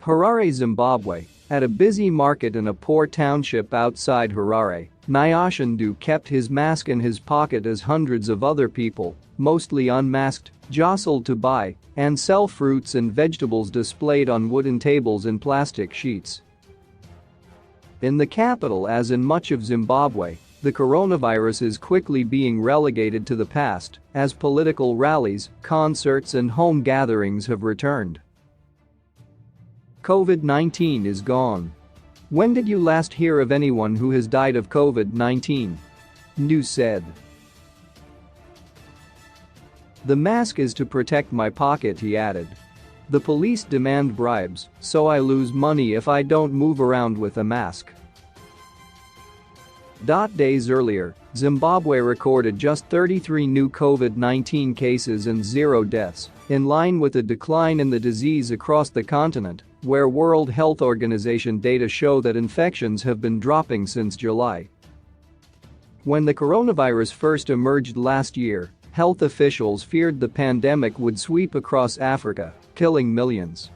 Harare, Zimbabwe. At a busy market in a poor township outside Harare, Nyashindu kept his mask in his pocket as hundreds of other people, mostly unmasked, jostled to buy and sell fruits and vegetables displayed on wooden tables and plastic sheets. In the capital, as in much of Zimbabwe, the coronavirus is quickly being relegated to the past as political rallies, concerts and home gatherings have returned. COVID-19 is gone. When did you last hear of anyone who has died of COVID-19? News said. The mask is to protect my pocket, he added. The police demand bribes, so I lose money if I don't move around with a mask. Days earlier, Zimbabwe recorded just 33 new COVID-19 cases and 0 deaths, in line with a decline in the disease across the continent, where World Health Organization data show that infections have been dropping since July. When the coronavirus first emerged last year, health officials feared the pandemic would sweep across Africa, killing millions.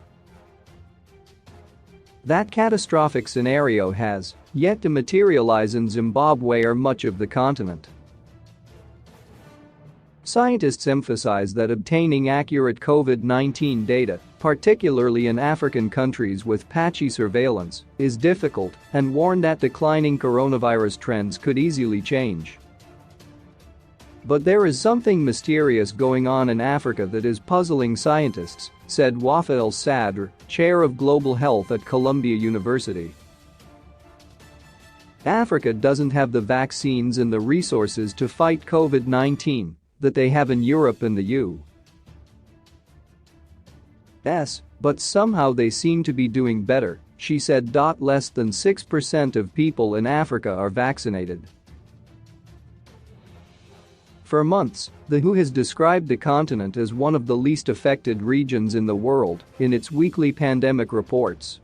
That catastrophic scenario has yet to materialize in Zimbabwe or much of the continent. Scientists emphasize that obtaining accurate COVID-19 data, particularly in African countries with patchy surveillance, is difficult and warn that declining coronavirus trends could easily change. But there is something mysterious going on in Africa that is puzzling scientists, said Wafa El-Sadr, chair of global health at Columbia University. Africa doesn't have the vaccines and the resources to fight COVID-19 that they have in Europe and the U.S., but somehow they seem to be doing better, she said. Less than 6% of people in Africa are vaccinated. For months, the WHO has described the continent as one of the least affected regions in the world in its weekly pandemic reports.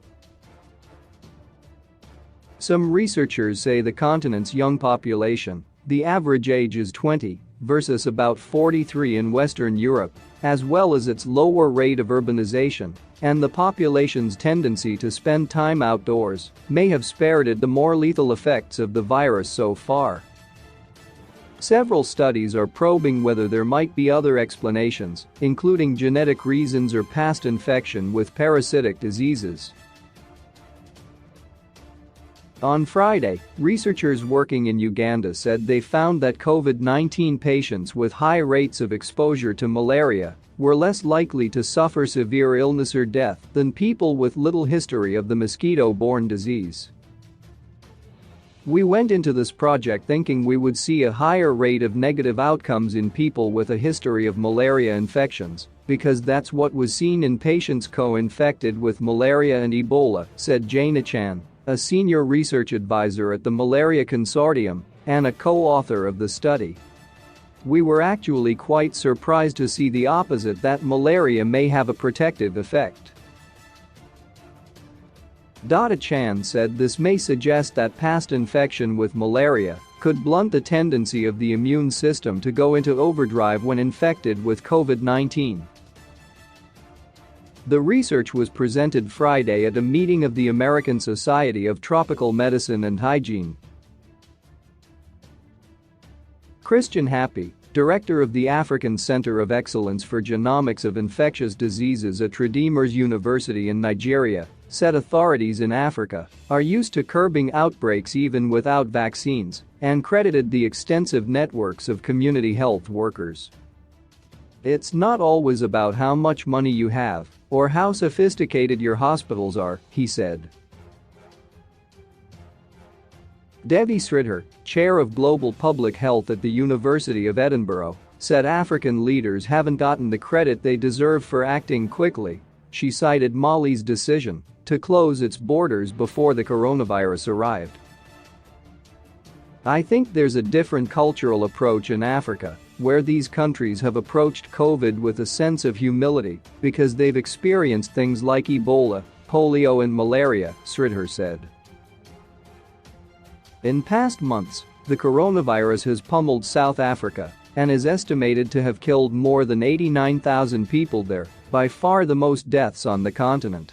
Some researchers say the continent's young population, the average age is 20 versus about 43 in Western Europe, as well as its lower rate of urbanization and the population's tendency to spend time outdoors, may have spared it the more lethal effects of the virus so far. Several studies are probing whether there might be other explanations, including genetic reasons or past infection with parasitic diseases. On Friday, researchers working in Uganda said they found that COVID-19 patients with high rates of exposure to malaria were less likely to suffer severe illness or death than people with little history of the mosquito-borne disease. We went into this project thinking we would see a higher rate of negative outcomes in people with a history of malaria infections, because that's what was seen in patients co-infected with malaria and Ebola, said Jane Achan, a senior research advisor at the Malaria Consortium and a co-author of the study. We were actually quite surprised to see the opposite, that malaria may have a protective effect. Achan said this may suggest that past infection with malaria could blunt the tendency of the immune system to go into overdrive when infected with COVID-19. The research was presented Friday at a meeting of the American Society of Tropical Medicine and Hygiene. Christian Happy, director of the African Center of Excellence for Genomics of Infectious Diseases at Redeemers University in Nigeria, said authorities in Africa are used to curbing outbreaks even without vaccines, and credited the extensive networks of community health workers. It's not always about how much money you have or how sophisticated your hospitals are, he said. Devi Sridhar, chair of global public health at the University of Edinburgh, said African leaders haven't gotten the credit they deserve for acting quickly. She cited Mali's decision to close its borders before the coronavirus arrived. I think there's a different cultural approach in Africa, where these countries have approached COVID with a sense of humility because they've experienced things like Ebola, polio and malaria, Sridhar said. In past months, the coronavirus has pummeled South Africa and is estimated to have killed more than 89,000 people there, by far the most deaths on the continent.